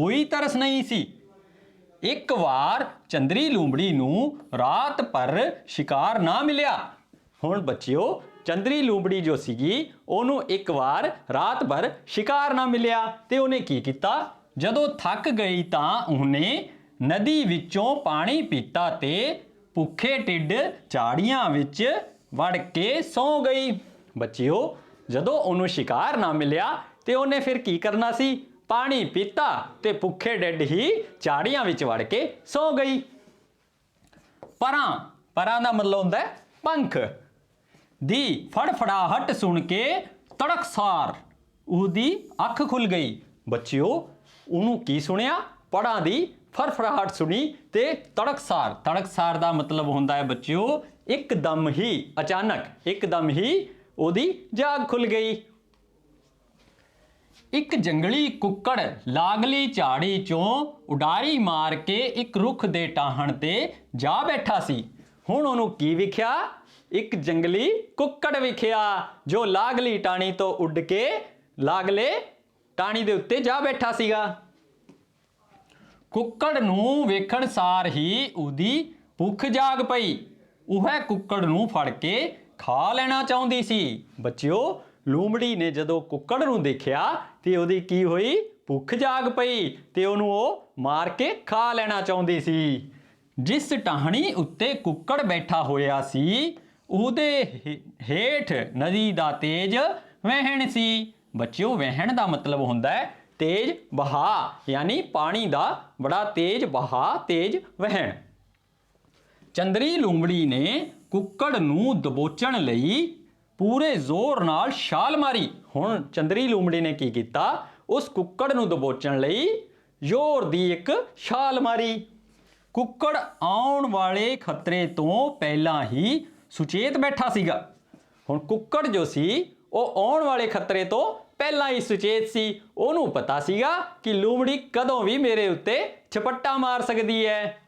कोई तरस नहीं सी। एक वार चंदरी लूंबड़ी नूं रात भर शिकार ना मिलिया। हुण बच्चिओ चंदरी लूंबड़ी जो सीगी ओनू एक वार रात भर शिकार ना मिलिया ते उहने की कीता, जदों थक गई तां उहने नदी विचों पानी पीता ते भुखे ढिड झाड़ियां विच वड़ के सौ गई। बच्चिओ जदों उहनू शिकार ना मिलिया ते उहने फिर की करना सी, पानी पीता ते भुखे ढिड ही झाड़ियां विच वड़ के सौ गई। परां परां दा मतलब हुंदा है पंख। दी फड़फड़ाहट सुन के तड़कसार उहदी अख खुल गई। बच्चिओ उहनू की सुनिया, पड़ां दी फड़फड़ाहट सुनी ते तड़कसार, तड़कसार दा मतलब हुंदा है बच्चिओ एकदम ही, अचानक, एकदम ही उहदी जाग खुल गई। एक जंगली कुक्कड़ लागली झाड़ी चों उडारी मार के एक रुख दे टाहण ते जा बैठा सी। हुण उहनू की विख्या, एक जंगली कुक्कड़ विख्या जो लागली टाणी तो उड़ के लागले टाणी दे उत्ते जा बैठा सीगा। कुक्कड़ नूं वेखण सार ही उहदी भुख जाग पई। उह कुक्कड़ नूं फड़ के खा लेना चाहुंदी सी। बच्चिओ लूंबड़ी ने जदों कुक्कड़ नूं देखिया ते उहदी की होई, भुख जाग पई ते उहनू ओह मार के खा लेना चाहुंदी सी। जिस टाहणी उत्ते कुक्कड़ बैठा होया सी उहदे हेठ नदी दा तेज वहण सी। बच्चिओ वहण दा मतलब हुंदा है तेज बहा, यानी पानी दा बड़ा तेज बहा, तेज वहण। चंदरी लूंबड़ी ने कुक्कड़ नूं दबोचण लई पूरे जोर नाल छाल मारी। हुण चंदरी लूंबड़ी ने की कीता, उस कुक्कड़ नूं दबोचण लई जोर दी एक छाल मारी। कुक्कड़ आउण वाले खतरे तो पहलां ही सुचेत बैठा सीगा। हुण कुक्कड़ जो सी ਉਹ ਆਉਣ ਵਾਲੇ ਖਤਰੇ ਤੋਂ ਪਹਿਲਾਂ ਹੀ ਸੁਚੇਤ ਸੀ। ਉਹਨੂੰ ਪਤਾ ਸੀਗਾ ਕਿ ਲੂੰਬੜੀ ਕਦੋਂ ਵੀ ਮੇਰੇ ਉੱਤੇ ਝਪੱਟਾ ਮਾਰ ਸਕਦੀ ਹੈ।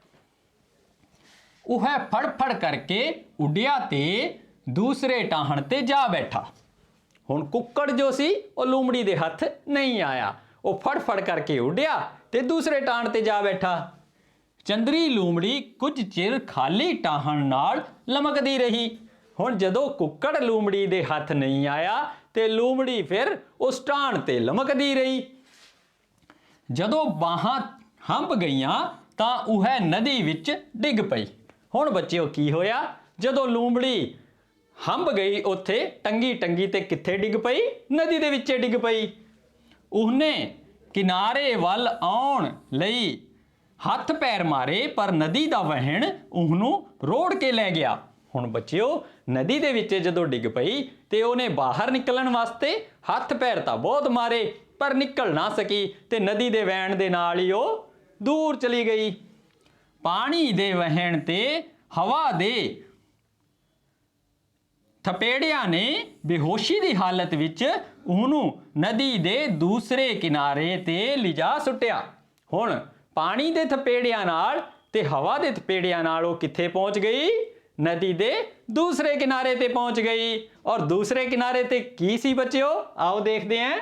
ਉਹ ਫੜ ਕਰਕੇ ਉੱਡਿਆ ਤੇ ਦੂਸਰੇ ਟਾਹਣ ਤੇ ਜਾ ਬੈਠਾ। ਹੁਣ ਕੁੱਕੜ ਜੋ ਸੀ ਉਹ ਲੂੰਬੜੀ ਦੇ ਹੱਥ ਨਹੀਂ ਆਇਆ। ਉਹ ਫੜ ਕਰਕੇ ਉੱਡਿਆ ਤੇ ਦੂਸਰੇ ਟਾਹਣ ਤੇ ਜਾ ਬੈਠਾ। ਚੰਦਰੀ ਲੂੰਬੜੀ ਕੁਝ ਚਿਰ ਖਾਲੀ ਟਾਹਣ ਨਾਲ ਲਮਕਦੀ ਰਹੀ। ਹੁਣ ਜਦੋਂ ਕੁੱਕੜ ਲੂੰਬੜੀ ਦੇ ਹੱਥ ਨਹੀਂ ਆਇਆ ਤੇ ਲੂੰਬੜੀ ਫਿਰ ਉਸ ਟਾਹਣ ਤੇ ਲਮਕਦੀ ਰਹੀ। ਜਦੋਂ ਬਾਹਾਂ ਹੰਭ ਗਈਆਂ ਤਾਂ ਉਹ ਨਦੀ ਵਿੱਚ ਡਿੱਗ ਪਈ। ਹੁਣ ਬੱਚਿਓ ਕੀ ਹੋਇਆ, ਜਦੋਂ ਲੂੰਬੜੀ ਹੰਭ ਗਈ ਉੱਥੇ ਟੰਗੀ ਤੇ ਕਿੱਥੇ ਡਿੱਗ ਪਈ, ਨਦੀ ਦੇ ਵਿੱਚ ਡਿੱਗ ਪਈ। ਉਹਨੇ ਕਿਨਾਰੇ ਵੱਲ ਆਉਣ ਲਈ ਹੱਥ ਪੈਰ ਮਾਰੇ ਪਰ ਨਦੀ ਦਾ ਵਹਿਣ ਉਹਨੂੰ ਰੋੜ ਕੇ ਲੈ ਗਿਆ। ਹੁਣ ਬੱਚਿਓ ਨਦੀ ਦੇ ਵਿੱਚ ਜਦੋਂ ਡਿੱਗ ਪਈ ਤੇ ਉਹਨੇ ਬਾਹਰ ਨਿਕਲਣ ਵਾਸਤੇ ਹੱਥ ਪੈਰ ਤਾਂ ਬਹੁਤ ਮਾਰੇ ਪਰ ਨਿਕਲ ਨਾ ਸਕੀ ਤੇ ਨਦੀ ਦੇ ਵਹਿਣ ਦੇ ਨਾਲ ਹੀ ਉਹ ਦੂਰ ਚਲੀ ਗਈ। ਪਾਣੀ ਦੇ ਵਹਿਣ ਤੇ ਹਵਾ ਦੇ ਥਪੇੜਿਆਂ ਨੇ ਬੇਹੋਸ਼ੀ ਦੀ ਹਾਲਤ ਵਿੱਚ ਉਹਨੂੰ ਨਦੀ ਦੇ ਦੂਸਰੇ ਕਿਨਾਰੇ ਤੇ ਲਿਜਾ ਸੁੱਟਿਆ। ਹੁਣ ਪਾਣੀ ਦੇ ਥਪੇੜਿਆਂ ਨਾਲ ਤੇ ਹਵਾ ਦੇ ਥਪੇੜਿਆਂ ਨਾਲ ਉਹ ਕਿੱਥੇ ਪਹੁੰਚ ਗਈ, नदी दे दूसरे किनारे ते पहुंच गई। और दूसरे किनारे ते की सी बच्चिओ, आओ देखते हैं।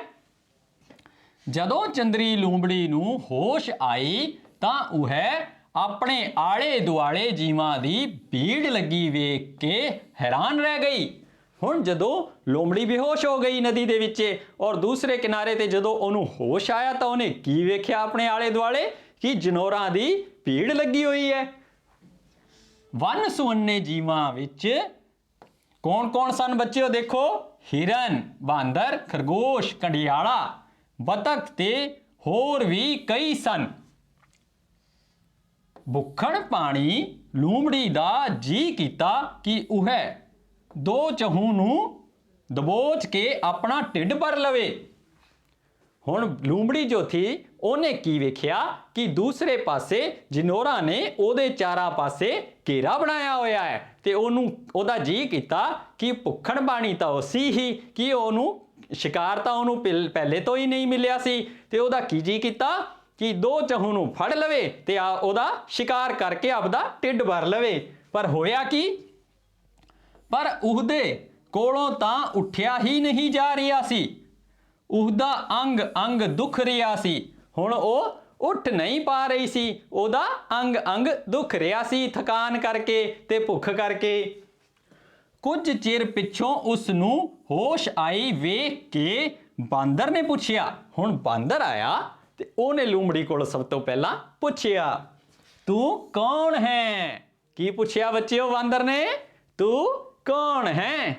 जदों चंदरी लूंबड़ी नूं होश आई तां उह अपने आले दुआले जीवां दी भीड़ लगी वेख के हैरान रह गई। हुण जदों लोंबड़ी बेहोश हो गई नदी दे विच और दूसरे किनारे ते जदों ओनू होश आया तां उहने की वेख्या अपने आले दुआले कि जनोरां दी भीड़ लगी हुई है। वन सुवन्ने जीवां विच कौन कौन सन बच्चिओ, देखो हिरन, बांदर, खरगोश, कंडियाला, बतख ते होर भी कई सन। भुखण पानी लूंबड़ी दा जी कीता कि उह दो चहू नूं दबोच के अपना ढिड भर लवे। हुण लूंबड़ी जो थी ਉਹਨੇ ਕੀ ਵੇਖਿਆ ਕਿ ਦੂਸਰੇ ਪਾਸੇ ਜਨੋਰਾ ਨੇ ਉਹਦੇ ਚਾਰਾਂ ਪਾਸੇ ਘੇਰਾ ਬਣਾਇਆ ਹੋਇਆ ਹੈ ਤੇ ਉਹਦਾ ਜੀ ਕੀਤਾ ਕਿ ਭੁੱਖਣ ਬਾਣੀ ਤਾਂ ਉਹ ਸੀ ਹੀ ਕਿ ਉਹਨੂੰ ਸ਼ਿਕਾਰ ਤਾਂ ਉਹਨੂੰ ਪਹਿਲੇ ਤੋਂ ਹੀ ਨਹੀਂ ਮਿਲਿਆ ਸੀ ਤੇ ਉਹਦਾ ਕੀ ਜੀ ਕੀਤਾ ਕਿ ਦੋ ਚਹੂ ਨੂੰ ਫੜ ਲਵੇ ਤੇ ਉਹਦਾ ਸ਼ਿਕਾਰ ਕਰਕੇ ਆਪਦਾ ਢਿੱਡ ਭਰ ਲਵੇ। ਪਰ ਹੋਇਆ ਕੀ, ਪਰ ਉਹਦੇ ਕੋਲੋਂ ਤਾਂ ਉੱਠਿਆ ਹੀ ਨਹੀਂ ਜਾ ਰਿਹਾ ਸੀ। ਉਹਦਾ ਅੰਗ ਅੰਗ ਦੁਖ ਰਿਹਾ ਸੀ। ਹੁਣ ਉਹ ਉੱਠ ਨਹੀਂ ਪਾ ਰਹੀ ਸੀ, ਉਹਦਾ ਅੰਗ ਅੰਗ ਦੁਖ ਰਿਹਾ ਸੀ ਥਕਾਨ ਕਰਕੇ ਤੇ ਭੁੱਖ ਕਰਕੇ। ਕੁਝ ਚਿਰ ਪਿੱਛੋਂ ਉਸ ਨੂੰ ਹੋਸ਼ ਆਈ, ਵੇਖ ਕੇ ਬਾਂਦਰ ਨੇ ਪੁੱਛਿਆ। ਹੁਣ ਬਾਂਦਰ ਆਇਆ ਤੇ ਉਹਨੇ ਲੂੰਬੜੀ ਕੋਲ ਸਭ ਤੋਂ ਪਹਿਲਾਂ ਪੁੱਛਿਆ, ਤੂੰ ਕੌਣ ਹੈ? ਕੀ ਪੁੱਛਿਆ ਬੱਚਿਓ ਬਾਂਦਰ ਨੇ? ਤੂੰ ਕੌਣ ਹੈ?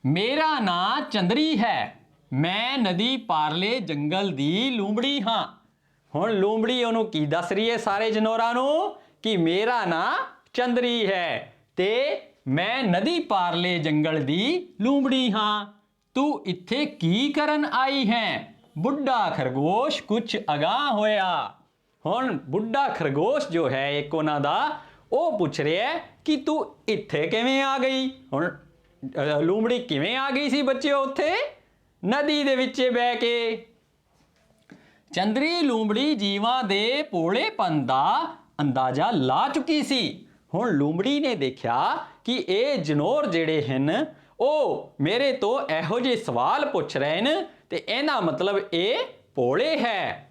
ਮੇਰਾ ਨਾਂ ਚੰਦਰੀ ਹੈ, ਮੈਂ ਨਦੀ ਪਾਰਲੇ ਜੰਗਲ ਦੀ ਲੂੰਬੜੀ ਹਾਂ। ਹੁਣ ਲੂੰਬੜੀ ਉਹਨੂੰ ਕੀ ਦੱਸ ਰਹੀ ਹੈ ਸਾਰੇ ਜਨੌਰਾਂ ਨੂੰ? ਕਿ ਮੇਰਾ ਨਾਂ ਚੰਦਰੀ ਹੈ ਤੇ ਮੈਂ ਨਦੀ ਪਾਰਲੇ ਜੰਗਲ ਦੀ ਲੂੰਬੜੀ ਹਾਂ। ਤੂੰ ਇੱਥੇ ਕੀ ਕਰਨ ਆਈ ਹੈ? ਬੁੱਢਾ ਖਰਗੋਸ਼ ਕੁਛ ਅਗਾਂਹ ਹੋਇਆ। ਹੁਣ ਬੁੱਢਾ ਖਰਗੋਸ਼ ਜੋ ਹੈ ਇੱਕ ਉਹਨਾਂ ਦਾ, ਉਹ ਪੁੱਛ ਰਿਹਾ ਕਿ ਤੂੰ ਇੱਥੇ ਕਿਵੇਂ ਆ ਗਈ? ਹੁਣ ਲੂੰਬੜੀ ਕਿਵੇਂ ਆ ਗਈ ਸੀ ਬੱਚਿਓ ਉੱਥੇ? ਨਦੀ ਦੇ ਵਿੱਚ ਬਹਿ ਕੇ। ਚੰਦਰੀ ਲੂੰਬੜੀ ਜੀਵਾਂ ਦੇ ਭੋਲੇਪਨ ਦਾ ਅੰਦਾਜ਼ਾ ਲਾ ਚੁੱਕੀ ਸੀ। ਹੁਣ ਲੂੰਬੜੀ ਨੇ ਦੇਖਿਆ ਕਿ ਇਹ ਜਨੌਰ ਜਿਹੜੇ ਹਨ ਉਹ ਮੇਰੇ ਤੋਂ ਇਹੋ ਜਿਹੇ ਸਵਾਲ ਪੁੱਛ ਰਹੇ ਨੇ ਤੇ ਇਹਦਾ ਮਤਲਬ ਇਹ ਭੋਲੇ ਹੈ।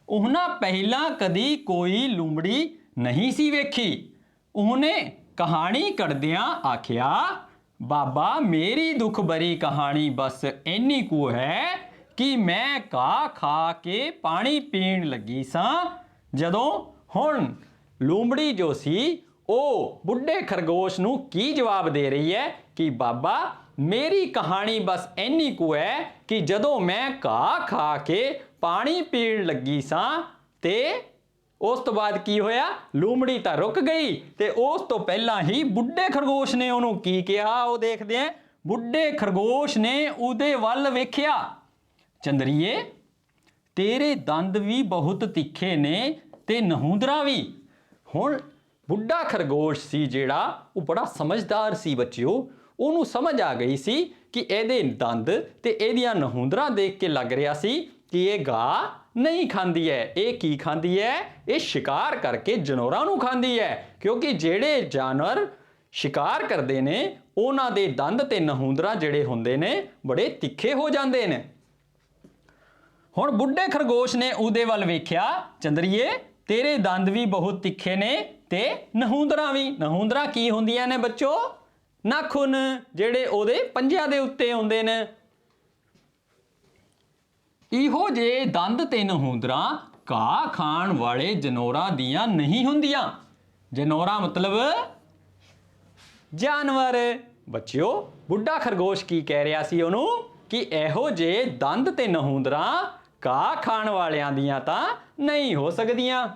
ਉਹਨਾਂ ਪਹਿਲਾਂ ਕਦੀ ਕੋਈ ਲੂੰਬੜੀ ਨਹੀਂ ਸੀ ਵੇਖੀ। ਉਹਨੇ ਕਹਾਣੀ ਕੱਢਦਿਆਂ ਆਖਿਆ, ਬਾਬਾ ਮੇਰੀ ਦੁੱਖ ਭਰੀ ਕਹਾਣੀ ਬਸ ਇੰਨੀ ਕੁ ਹੈ ਕਿ ਮੈਂ ਘਾਹ ਖਾ ਕੇ ਪਾਣੀ ਪੀਣ ਲੱਗੀ ਸਾਂ ਜਦੋਂ। ਹੁਣ ਲੂੰਬੜੀ ਜੋ ਸੀ ਉਹ ਬੁੱਢੇ ਖਰਗੋਸ਼ ਨੂੰ ਕੀ ਜਵਾਬ ਦੇ ਰਹੀ ਹੈ ਕਿ ਬਾਬਾ ਮੇਰੀ ਕਹਾਣੀ ਬਸ ਇੰਨੀ ਕੁ ਹੈ ਕਿ ਜਦੋਂ ਮੈਂ ਘਾਹ ਖਾ ਕੇ ਪਾਣੀ ਪੀਣ ਲੱਗੀ ਸਾਂ ਤੇ ਉਸ ਤੋਂ ਬਾਅਦ ਕੀ ਹੋਇਆ? ਲੂੰਬੜੀ ਤਾਂ ਰੁਕ ਗਈ ਤੇ ਉਸ ਤੋਂ ਪਹਿਲਾਂ ਹੀ ਬੁੱਢੇ ਖਰਗੋਸ਼ ਨੇ ਉਹਨੂੰ ਕੀ ਕਿਹਾ ਉਹ ਦੇਖਦੇ ਹਾਂ। ਬੁੱਢੇ ਖਰਗੋਸ਼ ਨੇ ਉਹਦੇ ਵੱਲ ਵੇਖਿਆ, ਚੰਦਰੀਏ ਤੇਰੇ ਦੰਦ ਵੀ ਬਹੁਤ ਤਿੱਖੇ ਨੇ ਤੇ ਨਹੂੰਦਰਾ ਵੀ। ਹੁਣ ਬੁੱਢਾ ਖਰਗੋਸ਼ ਸੀ ਜਿਹੜਾ, ਉਹ ਬੜਾ ਸਮਝਦਾਰ ਸੀ ਬੱਚਿਓ। ਉਹਨੂੰ ਸਮਝ ਆ ਗਈ ਸੀ ਕਿ ਇਹਦੇ ਦੰਦ ਤੇ ਇਹਦੀਆਂ ਨਹੂੰਦਰਾਂ ਦੇਖ ਕੇ ਲੱਗ ਰਿਹਾ ਸੀ ਕਿ ਇਹ ਘਾਹ ਨਹੀਂ ਖਾਂਦੀ ਹੈ। ਇਹ ਕੀ ਖਾਂਦੀ ਹੈ? ਇਹ ਸ਼ਿਕਾਰ ਕਰਕੇ ਜਨੌਰਾਂ ਨੂੰ ਖਾਂਦੀ ਹੈ, ਕਿਉਂਕਿ ਜਿਹੜੇ ਜਾਨਵਰ ਸ਼ਿਕਾਰ ਕਰਦੇ ਨੇ ਉਹਨਾਂ ਦੇ ਦੰਦ ਤੇ ਨਹੂੰਦਰਾਂ ਜਿਹੜੇ ਹੁੰਦੇ ਨੇ ਬੜੇ ਤਿੱਖੇ ਹੋ ਜਾਂਦੇ ਨੇ। ਹੁਣ ਬੁੱਢੇ ਖਰਗੋਸ਼ ਨੇ ਉਹਦੇ ਵੱਲ ਵੇਖਿਆ, ਚੰਦਰੀਏ ਤੇਰੇ ਦੰਦ ਵੀ ਬਹੁਤ ਤਿੱਖੇ ਨੇ ਤੇ ਨਹੂੰਦਰਾਂ ਵੀ। ਨਹੂੰਦਰਾਂ ਕੀ ਹੁੰਦੀਆਂ ਨੇ ਬੱਚੋ? ਨਾਖੂਨ ਜਿਹੜੇ ਉਹਦੇ ਪੰਜਿਆਂ ਦੇ ਉੱਤੇ ਹੁੰਦੇ ਨੇ। ਇਹੋ ਜਿਹੇ ਦੰਦ ਤੇ ਨਹੂੰਦਰਾਂ ਘਾਹ ਖਾਣ ਵਾਲੇ ਜਨੌਰਾਂ ਦੀਆਂ ਨਹੀਂ ਹੁੰਦੀਆਂ। ਜਨੌਰਾਂ ਮਤਲਬ ਜਾਨਵਰ। ਬੱਚਿਓ ਬੁੱਢਾ ਖਰਗੋਸ਼ ਕੀ ਕਹਿ ਰਿਹਾ ਸੀ ਉਹਨੂੰ ਕਿ ਇਹੋ ਜਿਹੇ ਦੰਦ ਤੇ ਨਹੂੰਦਰਾਂ ਘਾਹ ਖਾਣ ਵਾਲਿਆਂ ਦੀਆਂ ਤਾਂ ਨਹੀਂ ਹੋ ਸਕਦੀਆਂ।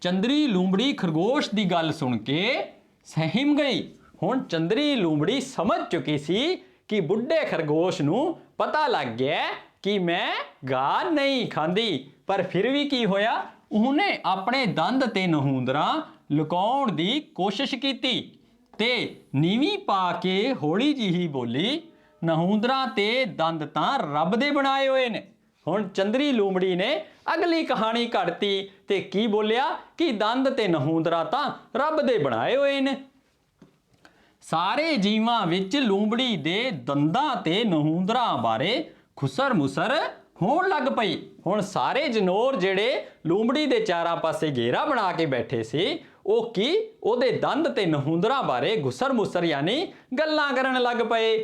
ਚੰਦਰੀ ਲੂੰਬੜੀ ਖਰਗੋਸ਼ ਦੀ ਗੱਲ ਸੁਣ ਕੇ ਸਹਿਮ ਗਈ। ਹੁਣ ਚੰਦਰੀ ਲੂੰਬੜੀ ਸਮਝ ਚੁੱਕੀ ਸੀ ਕਿ ਬੁੱਢੇ ਖਰਗੋਸ਼ ਨੂੰ ਪਤਾ ਲੱਗ ਗਿਆ ਕਿ ਮੈਂ ਘਾਹ ਨਹੀਂ ਖਾਂਦੀ, ਪਰ ਫਿਰ ਵੀ ਕੀ ਹੋਇਆ? ਉਹਨੇ ਆਪਣੇ ਦੰਦ ਤੇ ਨਹੂੰਦਰਾਂ ਲੁਕਾਉਣ ਦੀ ਕੋਸ਼ਿਸ਼ ਕੀਤੀ ਤੇ ਨੀਵੀਂ ਪਾ ਕੇ ਹੌਲੀ ਜਿਹੀ ਬੋਲੀ, ਨਹੂੰਦਰਾਂ ਤੇ ਦੰਦ ਤਾਂ ਰੱਬ ਦੇ ਬਣਾਏ ਹੋਏ ਨੇ। ਹੁਣ ਚੰਦਰੀ ਲੂੰਬੜੀ ਨੇ ਅਗਲੀ ਕਹਾਣੀ ਘੜਤੀ ਤੇ ਕੀ ਬੋਲਿਆ ਕਿ ਦੰਦ ਤੇ ਨਹੂੰਦਰਾਂ ਤਾਂ ਰੱਬ ਦੇ ਬਣਾਏ ਹੋਏ ਨੇ। ਸਾਰੇ ਜੀਵਾਂ ਵਿੱਚ ਲੂੰਬੜੀ ਦੇ ਦੰਦਾਂ ਤੇ ਨਹੂੰਦਰਾਂ ਬਾਰੇ ਖੁਸਰ ਮੁਸਰ ਹੋਣ ਲੱਗ ਪਈ। ਹੁਣ ਸਾਰੇ ਜਨੌਰ ਜਿਹੜੇ ਲੂੰਬੜੀ ਦੇ ਚਾਰਾਂ ਪਾਸੇ ਘੇਰਾ ਬਣਾ ਕੇ ਬੈਠੇ ਸੀ, ਉਹ ਕੀ ਉਹਦੇ ਦੰਦ ਤੇ ਨਹੂੰਦਰਾਂ ਬਾਰੇ ਘੁਸਰ ਮੁਸਰ ਯਾਨੀ ਗੱਲਾਂ ਕਰਨ ਲੱਗ ਪਏ।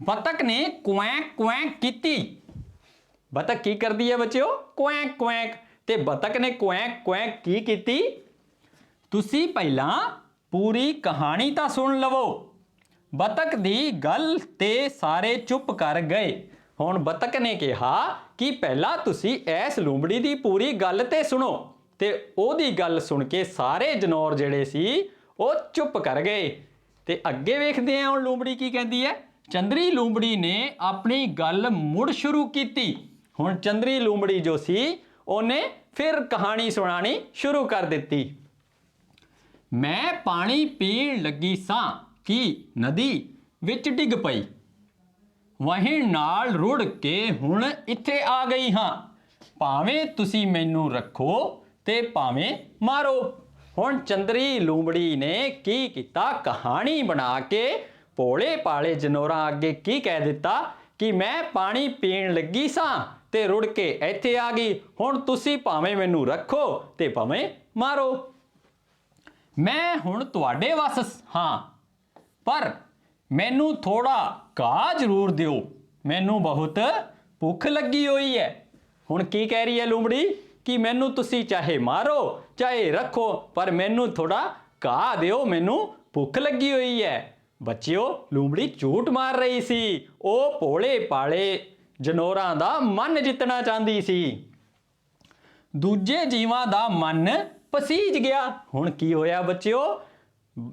ਬਤਕ ਨੇ ਕੁਐਂਕ ਕੁਐਂਕ ਕੀਤੀ। ਬਤਕ ਕੀ ਕਰਦੀ ਹੈ ਬੱਚਿਓ? ਕੁਐਂਕ ਕੁਐਂਕ। ਤੇ ਬਤਕ ਨੇ ਕੁਐਂਕ ਕੁਐਂਕ ਕੀ ਕੀਤੀ? ਤੁਸੀਂ ਪਹਿਲਾਂ ਪੂਰੀ ਕਹਾਣੀ ਤਾਂ ਸੁਣ ਲਵੋ। ਬਤਕ ਦੀ ਗੱਲ ਤੇ ਸਾਰੇ ਚੁੱਪ ਕਰ ਗਏ। ਹੁਣ ਬਤਕ ਨੇ ਕਿਹਾ ਕਿ ਪਹਿਲਾਂ ਤੁਸੀਂ ਇਸ ਲੂੰਬੜੀ ਦੀ ਪੂਰੀ ਗੱਲ ਤੇ ਸੁਣੋ। ਤੇ ਉਹਦੀ ਗੱਲ ਸੁਣ ਕੇ ਸਾਰੇ ਜਨੌਰ ਜਿਹੜੇ ਸੀ ਉਹ ਚੁੱਪ ਕਰ ਗਏ। ਤੇ ਅੱਗੇ ਵੇਖਦੇ ਹਾਂ ਹੁਣ ਲੂੰਬੜੀ ਕੀ ਕਹਿੰਦੀ ਹੈ। ਚੰਦਰੀ ਲੂੰਬੜੀ ਨੇ ਆਪਣੀ ਗੱਲ ਮੁੜ ਸ਼ੁਰੂ ਕੀਤੀ। ਹੁਣ ਚੰਦਰੀ ਲੂੰਬੜੀ ਜੋ ਸੀ ਉਹਨੇ ਫਿਰ ਕਹਾਣੀ ਸੁਣਾਣੀ ਸ਼ੁਰੂ ਕਰ ਦਿੱਤੀ। ਮੈਂ ਪਾਣੀ ਪੀਣ ਲੱਗੀ ਸਾਂ ਕਿ ਨਦੀ ਵਿੱਚ ਡਿੱਗ ਪਈ, ਵਹਿਣ ਨਾਲ ਰੁੜ ਕੇ ਹੁਣ ਇੱਥੇ ਆ ਗਈ ਹਾਂ। ਭਾਵੇਂ ਤੁਸੀਂ ਮੈਨੂੰ ਰੱਖੋ ਤੇ ਭਾਵੇਂ ਮਾਰੋ। ਹੁਣ ਚੰਦਰੀ ਲੂੰਬੜੀ ਨੇ ਕੀ ਕੀਤਾ? ਕਹਾਣੀ ਬਣਾ ਕੇ ਭੋਲੇ ਭਾਲੇ ਜਨੌਰਾਂ ਅੱਗੇ ਕੀ ਕਹਿ ਦਿੱਤਾ ਕਿ ਮੈਂ ਪਾਣੀ ਪੀਣ ਲੱਗੀ ਸਾਂ ਤੇ ਰੁੜ ਕੇ ਇੱਥੇ ਆ ਗਈ। ਹੁਣ ਤੁਸੀਂ ਭਾਵੇਂ ਮੈਨੂੰ ਰੱਖੋ ਤੇ ਭਾਵੇਂ ਮਾਰੋ। ਮੈਂ ਹੁਣ ਤੁਹਾਡੇ ਵੱਸ ਹਾਂ, ਪਰ ਮੈਨੂੰ ਥੋੜਾ ਘਾਹ ਜ਼ਰੂਰ ਦਿਓ, ਮੈਨੂੰ ਬਹੁਤ ਭੁੱਖ ਲੱਗੀ ਹੋਈ ਹੈ। ਹੁਣ ਕੀ ਕਹਿ ਰਹੀ ਹੈ ਲੂੰਬੜੀ ਕਿ ਮੈਨੂੰ ਤੁਸੀਂ ਚਾਹੇ ਮਾਰੋ ਚਾਹੇ ਰੱਖੋ, ਪਰ ਮੈਨੂੰ ਥੋੜਾ ਘਾਹ ਦਿਓ, ਮੈਨੂੰ ਭੁੱਖ ਲੱਗੀ ਹੋਈ ਹੈ। ਬੱਚਿਓ, ਲੂੰਬੜੀ ਝੂਠ ਮਾਰ ਰਹੀ ਸੀ। ਉਹ ਭੋਲੇ ਭਾਲੇ ਜਨੌਰਾਂ ਦਾ ਮਨ ਜਿੱਤਣਾ ਚਾਹੁੰਦੀ ਸੀ। ਦੂਜੇ ਜੀਵਾਂ ਦਾ ਮਨ ਪਸੀਜ ਗਿਆ। ਹੁਣ ਕੀ ਹੋਇਆ ਬੱਚਿਓ,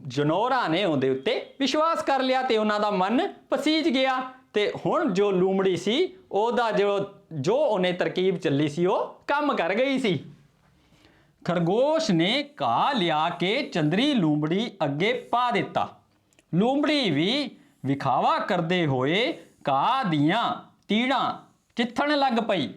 ਜਨੌਰਾਂ ਨੇ ਉਹਦੇ ਉੱਤੇ ਵਿਸ਼ਵਾਸ ਕਰ ਲਿਆ ਤੇ ਉਹਨਾਂ ਦਾ ਮਨ ਪਸੀਜ ਗਿਆ। ਤੇ ਹੁਣ ਜੋ ਲੂੰਬੜੀ ਸੀ ਉਹਦਾ ਜੋ ਉਹਨੇ ਤਰਕੀਬ ਚੱਲੀ ਸੀ ਉਹ ਕੰਮ ਕਰ ਗਈ ਸੀ। ਖਰਗੋਸ਼ ਨੇ ਘਾਹ ਲਿਆ ਕੇ ਚੰਦਰੀ ਲੂੰਬੜੀ ਅੱਗੇ ਪਾ ਦਿੱਤਾ। ਲੂੰਬੜੀ ਵੀ ਵਿਖਾਵਾ ਕਰਦੇ ਹੋਏ ਘਾਹ ਦੀਆਂ ਤੀੜਾਂ ਚਿੱਥਣ ਲੱਗ ਪਈ।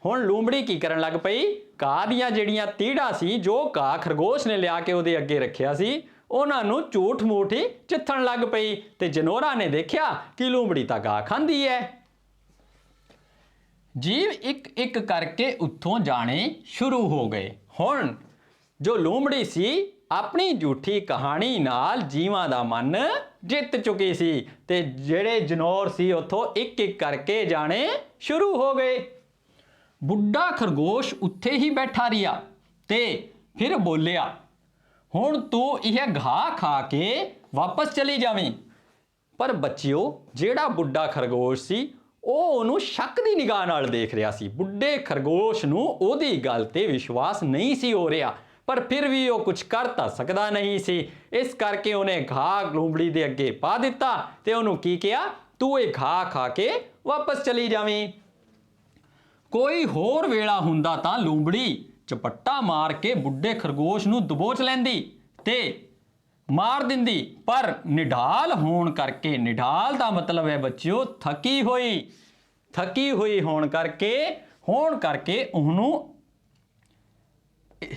ਹੁਣ ਲੂੰਬੜੀ ਕੀ ਕਰਨ ਲੱਗ ਪਈ, ਘਾਹ ਦੀਆਂ ਜਿਹੜੀਆਂ ਤੀੜਾਂ ਸੀ, ਜੋ ਘਾਹ ਖਰਗੋਸ਼ ਨੇ ਲਿਆ ਕੇ ਉਹਦੇ ਅੱਗੇ ਰੱਖਿਆ ਸੀ, ਉਹਨਾਂ ਨੂੰ ਝੂਠ ਮੂਠ ਹੀ ਚਿੱਥਣ ਲੱਗ ਪਈ। ਤੇ ਜਨੌਰਾਂ ਨੇ ਦੇਖਿਆ ਕਿ ਲੂੰਬੜੀ ਤਾਂ ਘਾਹ ਖਾਂਦੀ ਹੈ। ਜੀਵ ਇੱਕ ਇੱਕ ਕਰਕੇ ਉੱਥੋਂ ਜਾਣੇ ਸ਼ੁਰੂ ਹੋ ਗਏ। ਹੁਣ ਜੋ ਲੂੰਬੜੀ ਸੀ ਆਪਣੀ ਝੂਠੀ ਕਹਾਣੀ ਨਾਲ ਜੀਵਾਂ ਦਾ ਮਨ ਜਿੱਤ ਚੁੱਕੀ ਸੀ ਤੇ ਜਿਹੜੇ ਜਨੌਰ ਸੀ ਉੱਥੋਂ ਇੱਕ ਇੱਕ ਕਰਕੇ ਜਾਣੇ ਸ਼ੁਰੂ ਹੋ ਗਏ। ਬੁੱਢਾ ਖਰਗੋਸ਼ ਉੱਥੇ ਹੀ ਬੈਠਾ ਰਿਹਾ ਤੇ ਫਿਰ ਬੋਲਿਆ, ਹੁਣ ਤੂੰ ਇਹ ਘਾਹ ਖਾ ਕੇ ਵਾਪਸ ਚਲੀ ਜਾਵੇਂ। ਪਰ ਬੱਚਿਓ, ਜਿਹੜਾ ਬੁੱਢਾ ਖਰਗੋਸ਼ ਸੀ ਉਹ ਉਹਨੂੰ ਸ਼ੱਕ ਦੀ ਨਿਗਾਹ ਨਾਲ ਦੇਖ ਰਿਹਾ ਸੀ। ਬੁੱਢੇ ਖਰਗੋਸ਼ ਨੂੰ ਉਹਦੀ ਗੱਲ ਤੇ ਵਿਸ਼ਵਾਸ ਨਹੀਂ ਸੀ ਹੋ ਰਿਹਾ, ਪਰ ਫਿਰ ਵੀ ਉਹ ਕੁਝ ਕਰ ਤਾਂ ਸਕਦਾ ਨਹੀਂ ਸੀ। ਇਸ ਕਰਕੇ ਉਹਨੇ ਘਾਹ ਲੂੰਬੜੀ ਦੇ ਅੱਗੇ ਪਾ ਦਿੱਤਾ ਤੇ ਉਹਨੂੰ ਕੀ ਕਿਹਾ, ਤੂੰ ਇਹ ਘਾਹ ਖਾ ਕੇ ਵਾਪਸ ਚਲੀ ਜਾਵੇਂ। ਕੋਈ ਹੋਰ ਵੇਲਾ ਹੁੰਦਾ ਤਾਂ ਲੂੰਬੜੀ ਝਪੱਟਾ ਮਾਰ ਕੇ ਬੁੱਢੇ ਖਰਗੋਸ਼ ਨੂੰ ਦਬੋਚ ਲੈਂਦੀ ਤੇ ਮਾਰ ਦਿੰਦੀ, ਪਰ ਨਿਢਾਲ ਹੋਣ ਕਰਕੇ, ਨਿਢਾਲ ਦਾ ਮਤਲਬ ਹੈ ਬੱਚਿਓ ਥੱਕੀ ਹੋਈ ਹੋਣ ਕਰਕੇ ਉਹਨੂੰ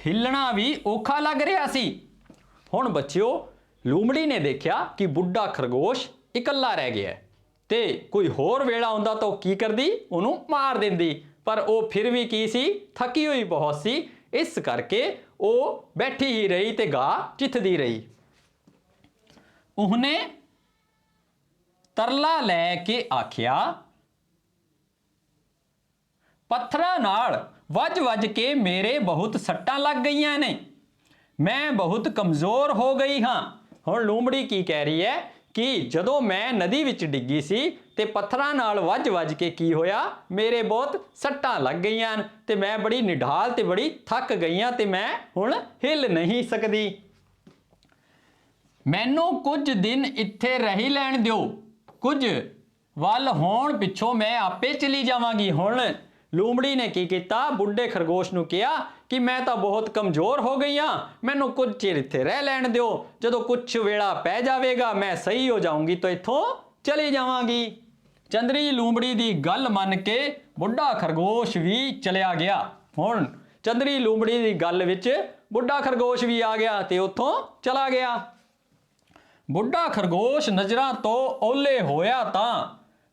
ਹਿੱਲਣਾ ਵੀ ਔਖਾ ਲੱਗ ਰਿਹਾ ਸੀ। ਹੁਣ ਬੱਚਿਓ, ਲੂੰਬੜੀ ਨੇ ਦੇਖਿਆ ਕਿ ਬੁੱਢਾ ਖਰਗੋਸ਼ ਇਕੱਲਾ ਰਹਿ ਗਿਆ ਤੇ ਕੋਈ ਹੋਰ ਵੇਲਾ ਹੁੰਦਾ ਤਾਂ ਉਹ ਕੀ ਕਰਦੀ, ਉਹਨੂੰ ਮਾਰ ਦਿੰਦੀ, ਪਰ ਉਹ ਫਿਰ ਵੀ ਕੀ ਸੀ, ਥੱਕੀ ਹੋਈ ਬਹੁਤ ਸੀ। ਇਸ ਕਰਕੇ ਉਹ ਬੈਠੀ ਹੀ ਰਹੀ ਤੇ ਘਾਹ ਚਿੱਥਦੀ ਰਹੀ। ਉਹਨੇ ਤਰਲਾ ਲੈ ਕੇ ਆਖਿਆ, ਪੱਥਰਾਂ ਨਾਲ ਵੱਜ ਕੇ ਮੇਰੇ ਬਹੁਤ ਸੱਟਾਂ ਲੱਗ ਗਈਆਂ ਨੇ, ਮੈਂ ਬਹੁਤ ਕਮਜ਼ੋਰ ਹੋ ਗਈ ਹਾਂ। ਹੁਣ ਲੂੰਬੜੀ ਕੀ ਕਹਿ ਰਹੀ ਹੈ ਕਿ ਜਦੋਂ ਮੈਂ ਨਦੀ ਵਿੱਚ ਡਿੱਗੀ ਸੀ ਤੇ ਪੱਥਰਾਂ ਨਾਲ ਵੱਜ ਕੇ ਕੀ ਹੋਇਆ, ਮੇਰੇ ਬਹੁਤ ਸੱਟਾਂ ਲੱਗ ਗਈਆਂ ਤੇ ਮੈਂ ਬੜੀ ਨਿਢਾਲ ਤੇ ਬੜੀ ਥੱਕ ਗਈ ਹਾਂ ਤੇ ਮੈਂ ਹੁਣ ਹਿੱਲ ਨਹੀਂ ਸਕਦੀ। ਮੈਨੂੰ ਕੁਝ ਦਿਨ ਇੱਥੇ ਰਹਿ ਲੈਣ ਦਿਓ, ਕੁਝ ਵੱਲ ਹੋਣ ਪਿੱਛੋਂ ਮੈਂ ਆਪੇ ਚਲੀ ਜਾਵਾਂਗੀ। ਹੁਣ ਲੂੰਬੜੀ ਨੇ ਕੀ ਕੀਤਾ, ਬੁੱਢੇ ਖਰਗੋਸ਼ ਨੂੰ ਕਿਹਾ ਕਿ ਮੈਂ ਤਾਂ ਬਹੁਤ ਕਮਜ਼ੋਰ ਹੋ ਗਈ ਹਾਂ, ਮੈਨੂੰ ਕੁਝ ਚਿਰ ਇੱਥੇ ਰਹਿ ਲੈਣ ਦਿਓ, ਜਦੋਂ ਕੁਝ ਵੇਲਾ ਪੈ ਜਾਵੇਗਾ ਮੈਂ ਸਹੀ ਹੋ ਜਾਊਂਗੀ ਤਾਂ ਇੱਥੋਂ ਚਲੀ ਜਾਵਾਂਗੀ। ਚੰਦਰੀ ਲੂੰਬੜੀ ਦੀ ਗੱਲ ਮੰਨ ਕੇ ਬੁੱਢਾ ਖਰਗੋਸ਼ ਵੀ ਚਲਿਆ ਗਿਆ। ਹੁਣ ਚੰਦਰੀ ਲੂੰਬੜੀ ਦੀ ਗੱਲ ਵਿੱਚ ਬੁੱਢਾ ਖਰਗੋਸ਼ ਵੀ ਆ ਗਿਆ ਤੇ ਉੱਥੋਂ ਚਲਾ ਗਿਆ। ਬੁੱਢਾ ਖਰਗੋਸ਼ ਨਜ਼ਰਾਂ ਤੋਂ ਓਹਲੇ ਹੋਇਆ ਤਾਂ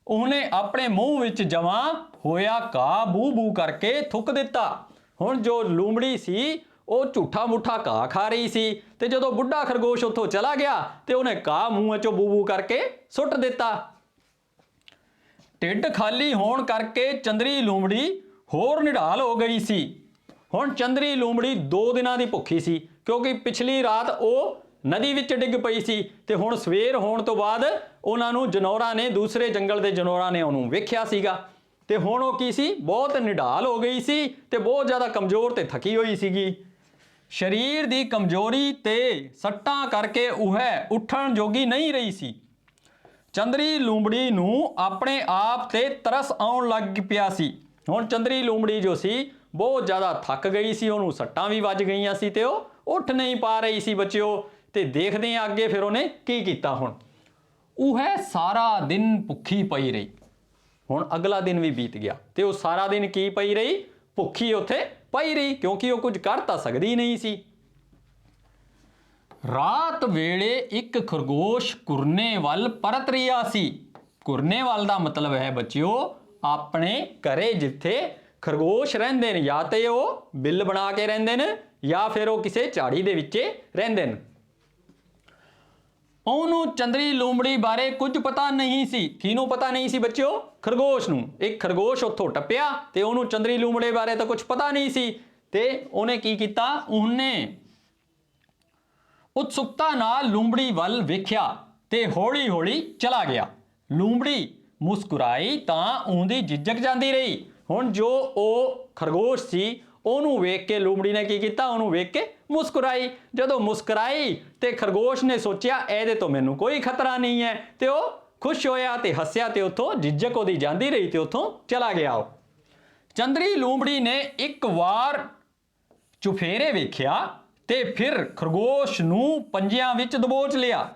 ਉਹਨੇ ਆਪਣੇ ਮੂੰਹ ਵਿੱਚ ਜਮਾ ਹੋਇਆ ਘਾਹ ਬੂ ਕਰਕੇ ਥੁੱਕ ਦਿੱਤਾ। ਹੁਣ ਜੋ ਲੂੰਬੜੀ ਸੀ ਉਹ ਝੂਠਾ ਮੁੱਠਾ ਘਾਹ ਖਾ ਰਹੀ ਸੀ ਤੇ ਜਦੋਂ ਬੁੱਢਾ ਖਰਗੋਸ਼ ਉੱਥੋਂ ਚਲਾ ਗਿਆ ਤੇ ਉਹਨੇ ਘਾਹ ਮੂੰਹ ਵਿੱਚੋਂ ਬੂ ਕਰਕੇ ਸੁੱਟ ਦਿੱਤਾ। ਢਿੱਡ ਖਾਲੀ ਹੋਣ ਕਰਕੇ ਚੰਦਰੀ ਲੂੰਬੜੀ ਹੋਰ ਨਿਢਾਲ ਹੋ ਗਈ ਸੀ। ਹੁਣ ਚੰਦਰੀ ਲੂੰਬੜੀ 2 ਦਿਨਾਂ ਦੀ ਭੁੱਖੀ ਸੀ, ਕਿਉਂਕਿ ਪਿਛਲੀ ਰਾਤ ਉਹ ਨਦੀ ਵਿੱਚ ਡਿੱਗ ਪਈ ਸੀ ਤੇ ਹੁਣ ਸਵੇਰ ਹੋਣ ਤੋਂ ਬਾਅਦ ਉਹਨਾਂ ਨੂੰ ਜਨੌਰਾਂ ਨੇ, ਦੂਸਰੇ ਜੰਗਲ ਦੇ ਜਨੌਰਾਂ ਨੇ ਉਹਨੂੰ ਵੇਖਿਆ ਸੀਗਾ ਤੇ ਹੁਣ ਉਹ ਕੀ ਸੀ, ਬਹੁਤ ਨਿਢਾਲ ਹੋ ਗਈ ਸੀ ਤੇ ਬਹੁਤ ਜ਼ਿਆਦਾ ਕਮਜ਼ੋਰ ਤੇ ਥੱਕੀ ਹੋਈ ਸੀਗੀ। ਸਰੀਰ ਦੀ ਕਮਜ਼ੋਰੀ ਤੇ ਸੱਟਾਂ ਕਰਕੇ ਉਹ ਉੱਠਣ ਜੋਗੀ ਨਹੀਂ ਰਹੀ ਸੀ। ਚੰਦਰੀ ਲੂੰਬੜੀ ਨੂੰ ਆਪਣੇ ਆਪ ਤੇ ਤਰਸ ਆਉਣ ਲੱਗ ਪਿਆ ਸੀ। ਹੁਣ ਚੰਦਰੀ ਲੂੰਬੜੀ ਜੋ ਸੀ ਬਹੁਤ ਜ਼ਿਆਦਾ ਥੱਕ ਗਈ ਸੀ, ਉਹਨੂੰ ਸੱਟਾਂ ਵੀ ਵੱਜ ਗਈਆਂ ਸੀ ਤੇ ਉਹ ਉੱਠ ਨਹੀਂ ਪਾ ਰਹੀ ਸੀ ਬੱਚਿਓ। ਤੇ ਦੇਖਦੇ ਹਾਂ ਅੱਗੇ ਫਿਰ ਉਹਨੇ ਕੀ ਕੀਤਾ। ਹੁਣ ਉਹ ਸਾਰਾ ਦਿਨ ਭੁੱਖੀ ਪਈ ਰਹੀ। ਹੁਣ ਅਗਲਾ ਦਿਨ ਵੀ ਬੀਤ ਗਿਆ ਤੇ ਉਹ ਸਾਰਾ ਦਿਨ ਕੀ ਪਈ ਰਹੀ, ਭੁੱਖੀ ਉੱਥੇ ਪਈ ਰਹੀ, ਕਿਉਂਕਿ ਉਹ ਕੁਝ ਕਰ ਤਾਂ ਸਕਦੀ ਨਹੀਂ ਸੀ। ਰਾਤ ਵੇਲੇ ਇੱਕ ਖਰਗੋਸ਼ ਕੁਰਨੇ ਵੱਲ ਪਰਤ ਰਿਹਾ ਸੀ। ਕੁਰਨੇ ਵੱਲ ਦਾ ਮਤਲਬ ਹੈ ਬੱਚਿਓ ਆਪਣੇ ਘਰੇ ਜਿੱਥੇ ਖਰਗੋਸ਼ ਰਹਿੰਦੇ ਨੇ, ਜਾਂ ਤੇ ਉਹ ਬਿੱਲ ਬਣਾ ਕੇ ਰਹਿੰਦੇ ਨੇ ਜਾਂ ਫਿਰ ਉਹ ਕਿਸੇ ਝਾੜੀ ਦੇ ਵਿੱਚ ਰਹਿੰਦੇ ਨੇ। ਉਹਨੂੰ ਚੰਦਰੀ ਲੂੰਬੜੀ ਬਾਰੇ ਕੁਝ ਪਤਾ ਨਹੀਂ ਸੀ। ਕਿਹਨੂੰ ਪਤਾ ਨਹੀਂ ਸੀ ਬੱਚਿਓ? ਖਰਗੋਸ਼ ਨੂੰ। ਇੱਕ ਖਰਗੋਸ਼ ਉੱਥੋਂ ਟੱਪਿਆ ਤੇ ਉਹਨੂੰ ਚੰਦਰੀ ਲੂੰਬੜੇ ਬਾਰੇ ਤਾਂ ਕੁਝ ਪਤਾ ਨਹੀਂ ਸੀ, ਤੇ ਉਹਨੇ ਕੀ ਕੀਤਾ? ਉਹਨੇ ਉਤਸੁਕਤਾ ਨਾਲ ਲੂੰਬੜੀ ਵੱਲ ਵੇਖਿਆ ਤੇ ਹੌਲੀ ਹੌਲੀ ਚਲਾ ਗਿਆ। ਲੂੰਬੜੀ ਮੁਸਕਰਾਈ ਤਾਂ ਉਹਦੀ ਝਿਜਕ ਜਾਂਦੀ ਰਹੀ। ਹੁਣ ਜੋ ਉਹ ਖਰਗੋਸ਼ ਸੀ ਉਹਨੂੰ ਵੇਖ ਕੇ ਲੂੰਬੜੀ ਨੇ ਕੀ ਕੀਤਾ? ਉਹਨੂੰ ਵੇਖ ਕੇ ਮੁਸਕਰਾਈ। ਜਦੋਂ ਮੁਸਕਰਾਈ ਤੇ ਖਰਗੋਸ਼ ਨੇ ਸੋਚਿਆ ਇਹਦੇ ਤੋਂ ਮੈਨੂੰ ਕੋਈ ਖਤਰਾ ਨਹੀਂ ਹੈ, ਤੇ ਉਹ ਖੁਸ਼ ਹੋਇਆ ਤੇ ਹੱਸਿਆ ਤੇ ਉੱਥੋਂ ਝਿਜਕ ਉਹਦੀ ਜਾਂਦੀ ਰਹੀ ਤੇ ਉੱਥੋਂ ਚਲਾ ਗਿਆ। ਉਹ ਚੰਦਰੀ ਲੂੰਬੜੀ ਨੇ ਇੱਕ ਵਾਰ ਚੁਫੇਰੇ ਵੇਖਿਆ ਤੇ ਫਿਰ ਖਰਗੋਸ਼ ਨੂੰ ਪੰਜਿਆਂ ਵਿੱਚ ਦਬੋਚ ਲਿਆ।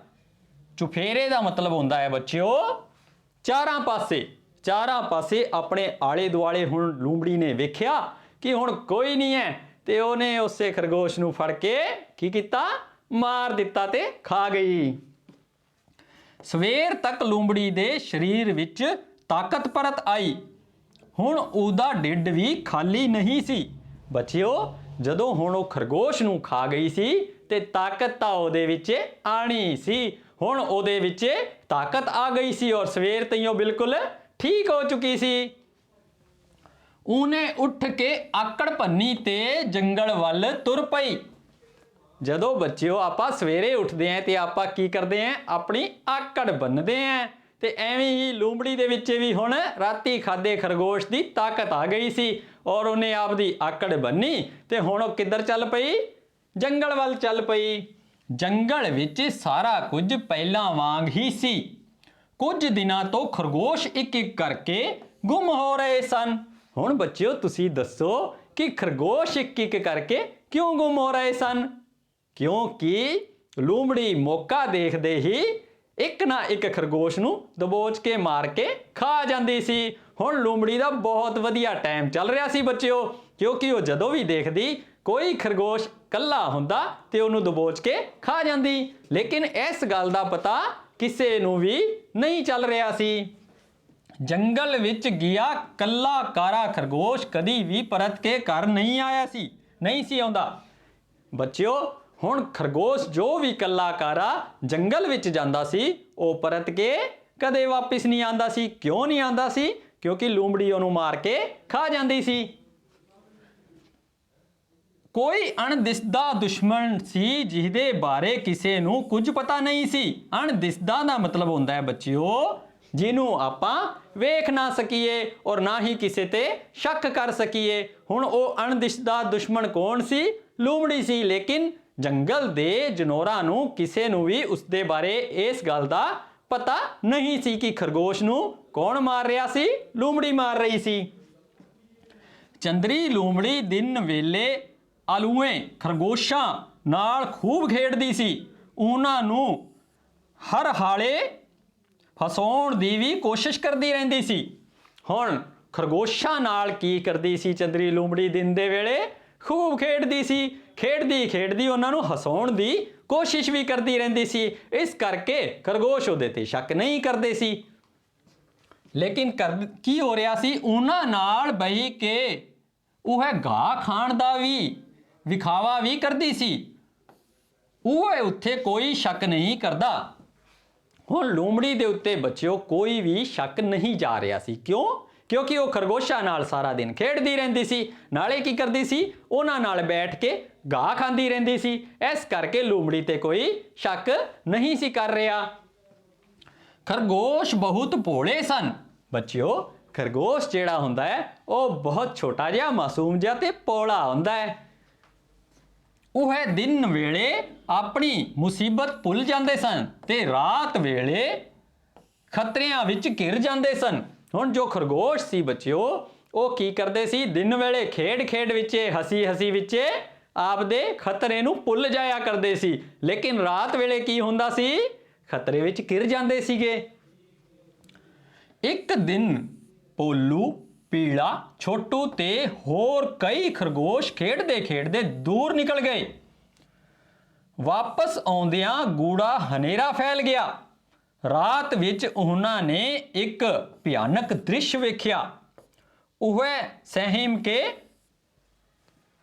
ਚੁਫੇਰੇ ਦਾ ਮਤਲਬ ਹੁੰਦਾ ਹੈ ਬੱਚਿਓ ਚਾਰਾਂ ਪਾਸੇ ਆਪਣੇ ਆਲੇ ਦੁਆਲੇ। ਹੁਣ ਲੂੰਬੜੀ ਨੇ ਵੇਖਿਆ ਕਿ ਹੁਣ ਕੋਈ ਨਹੀਂ ਹੈ ਤੇ ਉਹਨੇ ਉਸੇ ਖਰਗੋਸ਼ ਨੂੰ ਫੜ ਕੇ ਕੀ ਕੀਤਾ? ਮਾਰ ਦਿੱਤਾ ਤੇ ਖਾ ਗਈ। ਸਵੇਰ ਤੱਕ ਲੂੰਬੜੀ ਦੇ ਸਰੀਰ ਵਿੱਚ ਤਾਕਤ ਪਰਤ ਆਈ। ਹੁਣ ਉਹਦਾ ਢਿੱਡ ਵੀ ਖਾਲੀ ਨਹੀਂ ਸੀ। ਬੱਚਿਓ ਜਦੋਂ ਹੁਣ ਉਹ ਖਰਗੋਸ਼ ਨੂੰ ਖਾ ਗਈ ਸੀ ਤੇ ਤਾਕਤ ਤਾਂ ਉਹਦੇ ਵਿੱਚ ਆਣੀ ਸੀ। ਹੁਣ ਉਹਦੇ ਵਿੱਚ ਤਾਕਤ ਆ ਗਈ ਸੀ ਔਰ ਸਵੇਰ ਤਈਓ ਬਿਲਕੁਲ ਠੀਕ ਹੋ ਚੁੱਕੀ ਸੀ। ਉਹਨੇ ਉੱਠ ਕੇ ਆਕੜ ਭੰਨੀ ਤੇ ਜੰਗਲ ਵੱਲ ਤੁਰ ਪਈ। ਜਦੋਂ ਬੱਚਿਓ ਆਪਾਂ ਸਵੇਰੇ ਉੱਠਦੇ ਆਂ ਤੇ ਆਪਾਂ ਕੀ ਕਰਦੇ ਆਂ? ਆਪਣੀ ਆਕੜ ਬੰਨ੍ਹਦੇ ਆਂ। ਤੇ ਐਵੇਂ ਹੀ ਲੂੰਬੜੀ ਦੇ ਵਿੱਚ ਵੀ ਹੁਣ ਰਾਤੀ ਖਾਦੇ ਖਰਗੋਸ਼ ਦੀ ਤਾਕਤ ਆ ਗਈ ਸੀ ਔਰ ਉਹਨੇ ਆਪਦੀ ਆਕੜ ਬੰਨੀ ਤੇ ਹੁਣ ਉਹ ਕਿੱਧਰ ਚੱਲ ਪਈ? ਜੰਗਲ ਵੱਲ ਚੱਲ ਪਈ। ਜੰਗਲ ਵਿੱਚ ਸਾਰਾ ਕੁਝ ਪਹਿਲਾਂ ਵਾਂਗ ਹੀ ਸੀ। ਕੁਝ ਦਿਨਾਂ ਤੋਂ ਖਰਗੋਸ਼ ਇੱਕ ਕਰਕੇ ਗੁੰਮ ਹੋ ਰਹੇ ਸਨ। ਹੁਣ ਬੱਚਿਓ ਤੁਸੀਂ ਦੱਸੋ ਕਿ ਖਰਗੋਸ਼ ਇੱਕ ਕਰਕੇ ਕਿਉਂ ਗੁੰਮ ਹੋ ਰਹੇ ਸਨ? ਕਿਉਂਕਿ ਲੂੰਬੜੀ ਮੌਕਾ ਦੇਖਦੇ ਹੀ ਇੱਕ ਨਾ ਇੱਕ ਖਰਗੋਸ਼ ਨੂੰ ਦਬੋਚ ਕੇ ਮਾਰ ਕੇ ਖਾ ਜਾਂਦੀ ਸੀ। ਹੁਣ ਲੂੰਬੜੀ ਦਾ ਬਹੁਤ ਵਧੀਆ ਟਾਈਮ ਚੱਲ ਰਿਹਾ ਸੀ ਬੱਚਿਓ, ਕਿਉਂਕਿ ਉਹ ਜਦੋਂ ਵੀ ਦੇਖਦੀ ਕੋਈ ਖਰਗੋਸ਼ ਕੱਲਾ ਹੁੰਦਾ ਤੇ ਉਹਨੂੰ ਦਬੋਚ ਕੇ ਖਾ ਜਾਂਦੀ। ਲੇਕਿਨ ਇਸ ਗੱਲ ਦਾ ਪਤਾ ਕਿਸੇ ਨੂੰ ਵੀ ਨਹੀਂ ਚੱਲ ਰਿਹਾ ਸੀ। ਜੰਗਲ ਵਿੱਚ ਗਿਆ ਕੱਲਾ ਕਾਰਾ ਖਰਗੋਸ਼ ਕਦੀ ਵੀ ਪਰਤ ਕੇ ਘਰ ਨਹੀਂ ਆਇਆ ਸੀ, ਨਹੀਂ ਸੀ ਆਉਂਦਾ। ਬੱਚਿਓ ਹੁਣ ਖਰਗੋਸ਼ ਜੋ ਵੀ ਕੱਲਾ ਕਾਰਾ ਜੰਗਲ ਵਿੱਚ ਜਾਂਦਾ ਸੀ ਉਹ ਪਰਤ ਕੇ ਕਦੇ ਵਾਪਿਸ ਨਹੀਂ ਆਉਂਦਾ ਸੀ। ਕਿਉਂ ਨਹੀਂ ਆਉਂਦਾ ਸੀ? ਕਿਉਂਕਿ ਲੂੰਬੜੀ ਉਹਨੂੰ ਮਾਰ ਕੇ ਖਾ ਜਾਂਦੀ ਸੀ। ਕੋਈ ਅਣਦਿਸਦਾ ਦੁਸ਼ਮਣ ਸੀ ਜਿਹਦੇ ਬਾਰੇ ਕਿਸੇ ਨੂੰ ਕੁਝ ਪਤਾ ਨਹੀਂ ਸੀ। ਅਣਦਿਸਦਾ ਦਾ ਮਤਲਬ ਹੁੰਦਾ ਹੈ ਬੱਚਿਓ ਜਿਹਨੂੰ ਆਪਾਂ ਵੇਖ ਨਾ ਸਕੀਏ ਔਰ ਨਾ ਹੀ ਕਿਸੇ ਤੇ ਸ਼ੱਕ ਕਰ ਸਕੀਏ। ਹੁਣ ਉਹ ਅਣਦਿਸਦਾ ਦੁਸ਼ਮਣ ਕੌਣ ਸੀ? ਲੂੰਬੜੀ ਸੀ। ਲੇਕਿਨ ਜੰਗਲ ਦੇ ਜਨੌਰਾਂ ਨੂੰ ਕਿਸੇ ਨੂੰ ਵੀ ਉਸਦੇ ਬਾਰੇ ਇਸ ਗੱਲ ਦਾ ਪਤਾ ਨਹੀਂ ਸੀ ਕਿ ਖਰਗੋਸ਼ ਨੂੰ ਕੌਣ ਮਾਰ ਰਿਹਾ ਸੀ? ਲੂੰਬੜੀ ਮਾਰ ਰਹੀ ਸੀ। ਚੰਦਰੀ ਲੂੰਬੜੀ ਦਿਨ ਵੇਲੇ ਆਲੂਏ ਖਰਗੋਸ਼ਾਂ ਨਾਲ ਖੂਬ ਖੇਡਦੀ ਸੀ। ਉਹਨਾਂ ਨੂੰ ਹਰ ਹਾਲੇ ਫਸਾਉਣ ਦੀ ਵੀ ਕੋਸ਼ਿਸ਼ ਕਰਦੀ ਰਹਿੰਦੀ ਸੀ। ਹੁਣ ਖਰਗੋਸ਼ਾਂ ਨਾਲ ਕੀ ਕਰਦੀ ਸੀ ਚੰਦਰੀ ਲੂੰਬੜੀ? ਦਿਨ ਦੇ ਵੇਲੇ ਖੂਬ ਖੇਡਦੀ ਸੀ। ਖੇਡਦੀ ਉਹਨਾਂ ਨੂੰ ਹਸਾਉਣ ਦੀ ਕੋਸ਼ਿਸ਼ ਵੀ ਕਰਦੀ ਰਹਿੰਦੀ ਸੀ। ਇਸ ਕਰਕੇ ਖਰਗੋਸ਼ ਉਹਦੇ ਤੇ ਸ਼ੱਕ ਨਹੀਂ ਕਰਦੇ ਸੀ। ਲੇਕਿਨ ਕੀ ਹੋ ਰਿਹਾ ਸੀ? ਉਹਨਾਂ ਨਾਲ ਬਹਿ ਕੇ ਉਹ ਘਾਹ ਖਾਣ ਦਾ ਵੀ ਵਿਖਾਵਾ ਵੀ ਕਰਦੀ ਸੀ। ਉਹ ਉੱਥੇ ਕੋਈ ਸ਼ੱਕ ਨਹੀਂ ਕਰਦਾ। ਹੁਣ ਲੂੰਬੜੀ ਦੇ ਉੱਤੇ ਬੱਚਿਓ ਕੋਈ ਵੀ ਸ਼ੱਕ ਨਹੀਂ ਜਾ ਰਿਹਾ ਸੀ। ਕਿਉਂ? ਕਿਉਂਕਿ ਉਹ ਖਰਗੋਸ਼ਾਂ ਨਾਲ ਸਾਰਾ ਦਿਨ ਖੇਡਦੀ ਰਹਿੰਦੀ ਸੀ, ਨਾਲੇ ਕੀ ਕਰਦੀ ਸੀ? ਉਹਨਾਂ ਨਾਲ ਬੈਠ ਕੇ ਘਾਹ ਖਾਂਦੀ ਰਹਿੰਦੀ ਸੀ। ਇਸ ਕਰਕੇ ਲੂੰਬੜੀ ਤੇ ਕੋਈ ਸ਼ੱਕ ਨਹੀਂ ਸੀ ਕਰ ਰਿਹਾ। ਖਰਗੋਸ਼ ਬਹੁਤ ਭੋਲੇ ਸਨ। ਬੱਚਿਓ ਖਰਗੋਸ਼ ਜਿਹੜਾ ਹੁੰਦਾ ਹੈ ਉਹ ਬਹੁਤ ਛੋਟਾ ਜਿਹਾ, ਮਾਸੂਮ ਜਿਹਾ ਤੇ ਭੋਲਾ ਹੁੰਦਾ ਹੈ। ਉਹ ਦਿਨ ਵੇਲੇ ਆਪਣੀ ਮੁਸੀਬਤ ਭੁੱਲ ਜਾਂਦੇ ਸਨ ਤੇ ਰਾਤ ਵੇਲੇ ਖਤਰਿਆਂ ਵਿੱਚ ਘਿਰ ਜਾਂਦੇ ਸਨ। ਹੁਣ ਜੋ ਖਰਗੋਸ਼ ਸੀ ਬੱਚਿਓ ਉਹ ਕੀ ਕਰਦੇ ਸੀ? ਦਿਨ ਵੇਲੇ ਖੇਡ ਵਿੱਚ ਹਸੀ ਵਿੱਚ ਆਪਦੇ ਖਤਰੇ ਨੂੰ ਭੁੱਲ ਜਾਇਆ ਕਰਦੇ ਸੀ। ਲੇਕਿਨ ਰਾਤ ਵੇਲੇ ਕੀ ਹੁੰਦਾ ਸੀ? ਖਤਰੇ ਵਿੱਚ ਘਿਰ ਜਾਂਦੇ ਸੀਗੇ। ਇੱਕ ਦਿਨ ਭੋਲੂ, ਪੀਲਾ, ਛੋਟੂ ਤੇ ਹੋਰ ਕਈ ਖਰਗੋਸ਼ ਖੇਡਦੇ ਦੂਰ ਨਿਕਲ ਗਏ। ਵਾਪਸ ਆਉਂਦਿਆਂ ਗੂੜਾ ਹਨੇਰਾ ਫੈਲ ਗਿਆ। ਰਾਤ ਵਿੱਚ ਉਹਨਾਂ ਨੇ ਇੱਕ ਭਿਆਨਕ ਦ੍ਰਿਸ਼ ਵੇਖਿਆ। ਉਹ ਸਹਿਮ ਕੇ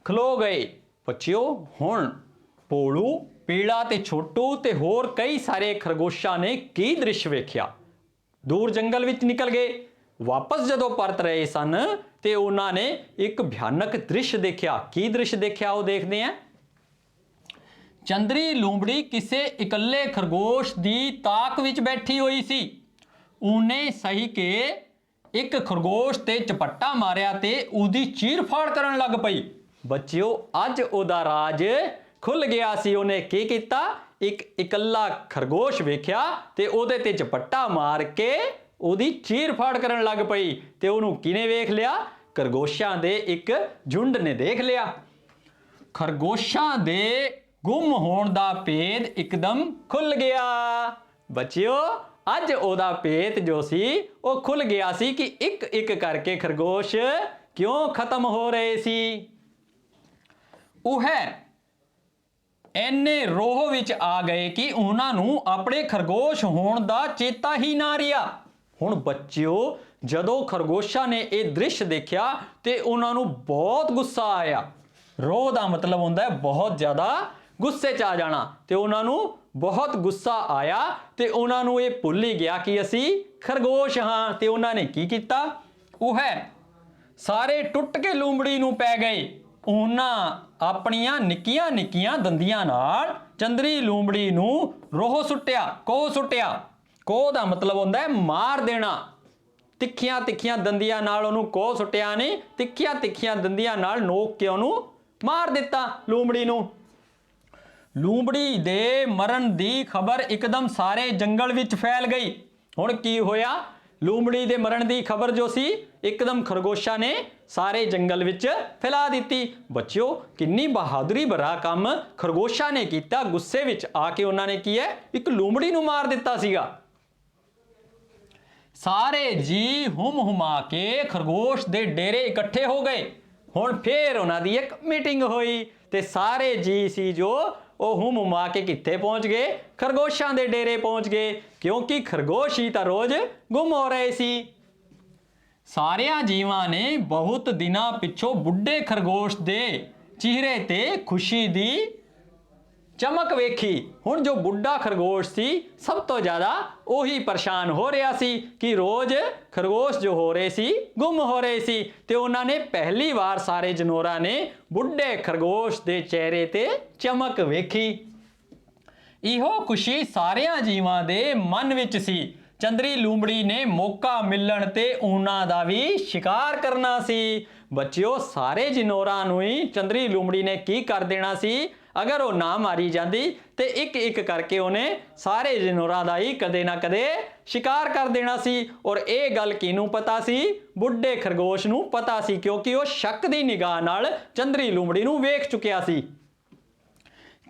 ਖਲੋ ਗਏ। ਬੱਚਿਓ ਹੁਣ ਭੋਲੂ, ਪੀਲਾ ਤੇ ਛੋਟੂ ਤੇ ਹੋਰ ਕਈ ਸਾਰੇ ਖਰਗੋਸ਼ਾਂ ਨੇ ਕੀ ਦ੍ਰਿਸ਼ ਵੇਖਿਆ। ਦੂਰ ਜੰਗਲ ਵਿੱਚ ਨਿਕਲ ਗਏ। ਵਾਪਸ ਜਦੋਂ ਪਰਤ ਰਹੇ ਸਨ ਤੇ ਉਹਨਾਂ ਨੇ ਇੱਕ ਭਿਆਨਕ ਦ੍ਰਿਸ਼ ਦੇਖਿਆ। ਕੀ ਦ੍ਰਿਸ਼ ਦੇਖਿਆ ਉਹ ਦੇਖਦੇ ਹਾਂ। ਚੰਦਰੀ ਲੂੰਬੜੀ ਕਿਸੇ ਇਕੱਲੇ ਖਰਗੋਸ਼ ਦੀ ਤਾਕ ਵਿੱਚ ਬੈਠੀ ਹੋਈ ਸੀ। ਉਹਨੇ ਸਹੀ ਕੇ ਇੱਕ ਖਰਗੋਸ਼ ਤੇ ਝਪੱਟਾ ਮਾਰਿਆ ਤੇ ਉਹਦੀ ਚੀਰ-ਫਾੜ ਕਰਨ ਲੱਗ ਪਈ। ਬੱਚਿਓ ਅੱਜ ਉਹਦਾ ਰਾਜ ਖੁੱਲ ਗਿਆ ਸੀ। ਉਹਨੇ ਕੀ ਕੀਤਾ, ਇੱਕ ਇਕੱਲਾ ਖਰਗੋਸ਼ ਵੇਖਿਆ ਤੇ ਉਹਦੇ ਤੇ ਝਪੱਟਾ ਮਾਰ ਕੇ ਉਹਦੀ ਚੀਰ-ਫਾੜ ਕਰਨ ਲੱਗ ਪਈ। ਤੇ ਉਹਨੂੰ ਕਿਹਨੇ ਵੇਖ ਲਿਆ, ਖਰਗੋਸ਼ਾਂ ਦੇ ਇੱਕ ਝੁੰਡ ਨੇ ਦੇਖ ਲਿਆ। ਖਰਗੋਸ਼ਾਂ ਦੇ ਗੁੰਮ ਹੋਣ ਦਾ ਭੇਦ ਇੱਕਦਮ ਖੁੱਲ ਗਿਆ। ਬੱਚਿਓ ਅੱਜ ਉਹਦਾ ਭੇਤ ਜੋ ਸੀ ਉਹ ਖੁੱਲ ਗਿਆ ਸੀ ਕਿ ਇੱਕ ਇੱਕ ਕਰਕੇ ਖਰਗੋਸ਼ ਕਿਉਂ ਖਤਮ ਹੋ ਰਹੇ ਸੀ। ਉਹ ਇੰਨੇ ਰੋਹ ਵਿੱਚ ਆ ਗਏ ਕਿ ਉਹਨਾਂ ਨੂੰ ਆਪਣੇ ਖਰਗੋਸ਼ ਹੋਣ ਦਾ ਚੇਤਾ ਹੀ ਨਾ ਰਿਹਾ। ਹੁਣ ਬੱਚਿਓ ਜਦੋਂ ਖਰਗੋਸ਼ਾਂ ਨੇ ਇਹ ਦ੍ਰਿਸ਼ ਦੇਖਿਆ ਤੇ ਉਹਨਾਂ ਨੂੰ ਬਹੁਤ ਗੁੱਸਾ ਆਇਆ। ਰੋਹ ਦਾ ਮਤਲਬ ਹੁੰਦਾ ਹੈ ਬਹੁਤ ਜ਼ਿਆਦਾ ਗੁੱਸੇ 'ਚ ਆ ਜਾਣਾ। ਤੇ ਉਹਨਾਂ ਨੂੰ ਬਹੁਤ ਗੁੱਸਾ ਆਇਆ ਤੇ ਉਹਨਾਂ ਨੂੰ ਇਹ ਭੁੱਲ ਹੀ ਗਿਆ ਕਿ ਅਸੀਂ ਖਰਗੋਸ਼ ਹਾਂ। ਤੇ ਉਹਨਾਂ ਨੇ ਕੀ ਕੀਤਾ, ਉਹ ਸਾਰੇ ਟੁੱਟ ਕੇ ਲੂੰਬੜੀ ਨੂੰ ਪੈ ਗਏ। ਉਹਨਾਂ ਆਪਣੀਆਂ ਨਿੱਕੀਆਂ ਨਿੱਕੀਆਂ ਦੰਦੀਆਂ ਨਾਲ ਚੰਦਰੀ ਲੂੰਬੜੀ ਨੂੰ ਰੋਹ ਸੁੱਟਿਆ, ਕੋਹ ਸੁੱਟਿਆ। ਕੋਹ ਦਾ ਮਤਲਬ ਹੁੰਦਾ ਹੈ ਮਾਰ ਦੇਣਾ। ਤਿੱਖੀਆਂ ਤਿੱਖੀਆਂ ਦੰਦੀਆਂ ਨਾਲ ਉਹਨੂੰ ਕੋਹ ਸੁੱਟਿਆ ਨੇ, ਤਿੱਖੀਆਂ ਤਿੱਖੀਆਂ ਦੰਦੀਆਂ ਨਾਲ ਨੋਕ ਕੇ ਉਹਨੂੰ ਮਾਰ ਦਿੱਤਾ ਲੂੰਬੜੀ ਨੂੰ। ਲੂੰਬੜੀ ਦੇ ਮਰਨ ਦੀ ਖਬਰ ਇੱਕਦਮ ਸਾਰੇ ਜੰਗਲ ਵਿੱਚ ਫੈਲ ਗਈ। ਹੁਣ ਕੀ ਹੋਇਆ, ਲੂੰਬੜੀ ਦੇ ਮਰਨ ਦੀ ਖਬਰ ਜੋ ਸੀ ਇੱਕਦਮ ਖਰਗੋਸ਼ਾਂ ਨੇ ਸਾਰੇ ਜੰਗਲ ਵਿੱਚ ਫੈਲਾ ਦਿੱਤੀ। ਬੱਚਿਓ ਕਿੰਨੀ ਬਹਾਦਰੀ ਭਰਾ ਕੰਮ ਖਰਗੋਸ਼ਾਂ ਨੇ ਕੀਤਾ। ਗੁੱਸੇ ਵਿੱਚ ਆ ਕੇ ਉਹਨਾਂ ਨੇ ਕੀ ਹੈ, ਇੱਕ ਲੂੰਬੜੀ ਨੂੰ ਮਾਰ ਦਿੱਤਾ ਸੀਗਾ। ਸਾਰੇ ਜੀ ਹੁਮ ਹੁਮਾ ਕੇ ਖਰਗੋਸ਼ ਦੇ ਡੇਰੇ ਇਕੱਠੇ ਹੋ ਗਏ। ਹੁਣ ਫੇਰ ਉਹਨਾਂ ਦੀ ਇੱਕ ਮੀਟਿੰਗ ਹੋਈ ਤੇ ਸਾਰੇ ਜੀ ਸੀ ਜੋ ਉਹ ਹੁਮ ਹੁਮਾ ਕੇ ਕਿੱਥੇ ਪਹੁੰਚ ਗਏ, ਖਰਗੋਸ਼ਾਂ ਦੇ ਡੇਰੇ ਪਹੁੰਚ ਗਏ, ਕਿਉਂਕਿ ਖਰਗੋਸ਼ ਹੀ ਤਾਂ ਰੋਜ਼ ਗੁੰਮ ਹੋ ਰਹੇ ਸੀ। ਸਾਰਿਆਂ ਜੀਵਾਂ ਨੇ ਬਹੁਤ ਦਿਨਾਂ ਪਿੱਛੋਂ ਬੁੱਢੇ ਖਰਗੋਸ਼ ਦੇ ਚਿਹਰੇ ਤੇ ਖੁਸ਼ੀ ਦੀ ਚਮਕ ਵੇਖੀ। ਹੁਣ ਜੋ ਬੁੱਢਾ ਖਰਗੋਸ਼ ਸੀ ਸਭ ਤੋਂ ਜ਼ਿਆਦਾ ਉਹੀ ਪਰੇਸ਼ਾਨ ਹੋ ਰਿਹਾ ਸੀ ਕਿ ਰੋਜ਼ ਖਰਗੋਸ਼ ਜੋ ਹੋ ਰਹੇ ਸੀ ਗੁੰਮ ਹੋ ਰਹੇ ਸੀ। ਤੇ ਉਹਨਾਂ ਨੇ ਪਹਿਲੀ ਵਾਰ ਸਾਰੇ ਜਨੌਰਾਂ ਨੇ ਬੁੱਢੇ ਖਰਗੋਸ਼ ਦੇ ਚਿਹਰੇ ਤੇ ਚਮਕ ਵੇਖੀ। ਇਹੋ ਖੁਸ਼ੀ ਸਾਰਿਆਂ ਜੀਵਾਂ ਦੇ ਮਨ ਵਿੱਚ ਸੀ। ਚੰਦਰੀ ਲੂੰਬੜੀ ਨੇ ਮੌਕਾ ਮਿਲਣ ਤੇ ਉਹਨਾਂ ਦਾ ਵੀ ਸ਼ਿਕਾਰ ਕਰਨਾ ਸੀ। ਬੱਚਿਓ ਸਾਰੇ ਜਨੌਰਾਂ ਨੂੰ ਹੀ ਚੰਦਰੀ ਲੂੰਬੜੀ ਨੇ ਕੀ ਕਰ ਦੇਣਾ ਸੀ, ਅਗਰ ਉਹ ਨਾ ਮਾਰੀ ਜਾਂਦੀ ਤੇ ਇੱਕ ਇੱਕ ਕਰਕੇ ਉਹਨੇ ਸਾਰੇ ਜਨੌਰਾਂ ਦਾ ਹੀ ਕਦੇ ਨਾ ਕਦੇ ਸ਼ਿਕਾਰ ਕਰ ਦੇਣਾ ਸੀ। ਔਰ ਇਹ ਗੱਲ ਕਿਹਨੂੰ ਪਤਾ ਸੀ, ਬੁੱਢੇ ਖਰਗੋਸ਼ ਨੂੰ ਪਤਾ ਸੀ, ਕਿਉਂਕਿ ਉਹ ਸ਼ੱਕ ਦੀ ਨਿਗਾਹ ਨਾਲ ਚੰਦਰੀ ਲੂੰਬੜੀ ਨੂੰ ਵੇਖ ਚੁੱਕਿਆ ਸੀ।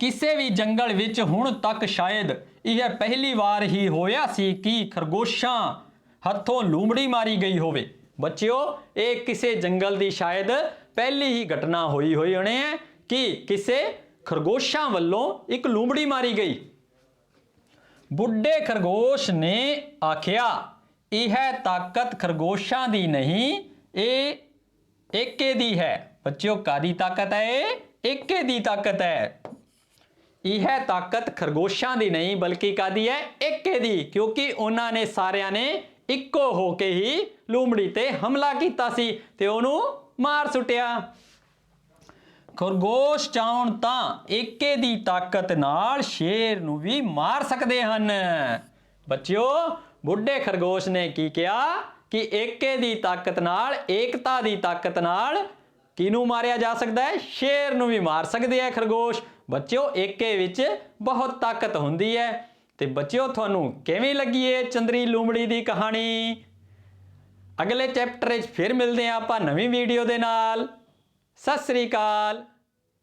ਕਿਸੇ ਵੀ ਜੰਗਲ ਵਿੱਚ ਹੁਣ ਤੱਕ ਸ਼ਾਇਦ ਇਹ ਪਹਿਲੀ ਵਾਰ ਹੀ ਹੋਇਆ ਸੀ ਕਿ ਖਰਗੋਸ਼ਾਂ ਹੱਥੋਂ ਲੂੰਬੜੀ ਮਾਰੀ ਗਈ ਹੋਵੇ। ਬੱਚਿਓ ਇਹ ਕਿਸੇ ਜੰਗਲ ਦੀ ਸ਼ਾਇਦ ਪਹਿਲੀ ਹੀ ਘਟਨਾ ਹੋਈ ਹੋਣੀ ਹੈ ਕਿ ਕਿਸੇ ਖਰਗੋਸ਼ਾਂ ਵੱਲੋਂ ਇੱਕ ਲੂੰਬੜੀ ਮਾਰੀ ਗਈ। ਬੁੱਢੇ ਖਰਗੋਸ਼ ਨੇ ਆਖਿਆ, ਇਹ ਤਾਕਤ ਖਰਗੋਸ਼ਾਂ ਦੀ ਨਹੀਂ, ਇਹ ਏਕੇ ਦੀ ਹੈ। ਬੱਚਿਓ ਕਾਦੀ ਤਾਕਤ ਹੈ, ਇਹ ਏਕੇ ਦੀ ਤਾਕਤ ਹੈ। ਇਹ ਤਾਕਤ ਖਰਗੋਸ਼ਾਂ ਦੀ ਨਹੀਂ ਬਲਕਿ ਕਾਦੀ ਹੈ, ਏਕੇ ਦੀ, ਕਿਉਂਕਿ ਉਹਨਾਂ ਨੇ ਸਾਰਿਆਂ ਨੇ ਇੱਕੋ ਹੋ ਕੇ ਹੀ ਲੂੰਬੜੀ ਤੇ ਹਮਲਾ ਕੀਤਾ ਸੀ ਤੇ ਉਹਨੂੰ ਮਾਰ ਸੁੱਟਿਆ। ਖਰਗੋਸ਼ ਚਾਹੁਣ ਤਾਂ ਏਕੇ ਦੀ ਤਾਕਤ ਨਾਲ ਸ਼ੇਰ ਨੂੰ ਵੀ ਮਾਰ ਸਕਦੇ ਹਨ। ਬੱਚਿਓ ਬੁੱਢੇ ਖਰਗੋਸ਼ ਨੇ ਕੀ ਕਿਹਾ ਕਿ ਏਕੇ ਦੀ ਤਾਕਤ ਨਾਲ, ਏਕਤਾ ਦੀ ਤਾਕਤ ਨਾਲ ਕਿਹਨੂੰ ਮਾਰਿਆ ਜਾ ਸਕਦਾ ਹੈ, ਸ਼ੇਰ ਨੂੰ ਵੀ ਮਾਰ ਸਕਦੇ ਹੈ ਖਰਗੋਸ਼। ਬੱਚਿਓ ਏਕੇ ਵਿੱਚ ਬਹੁਤ ਤਾਕਤ ਹੁੰਦੀ ਹੈ। ਤੇ ਬੱਚਿਓ ਤੁਹਾਨੂੰ ਕਿਵੇਂ ਲੱਗੀ ਹੈ ਚੰਦਰੀ ਲੂੰਬੜੀ ਦੀ ਕਹਾਣੀ? ਅਗਲੇ ਚੈਪਟਰ ਵਿੱਚ ਫਿਰ ਮਿਲਦੇ ਹਾਂ ਆਪਾਂ ਨਵੀਂ ਵੀਡੀਓ ਦੇ ਨਾਲ। ਸਤਿ ਸ੍ਰੀ ਅਕਾਲ।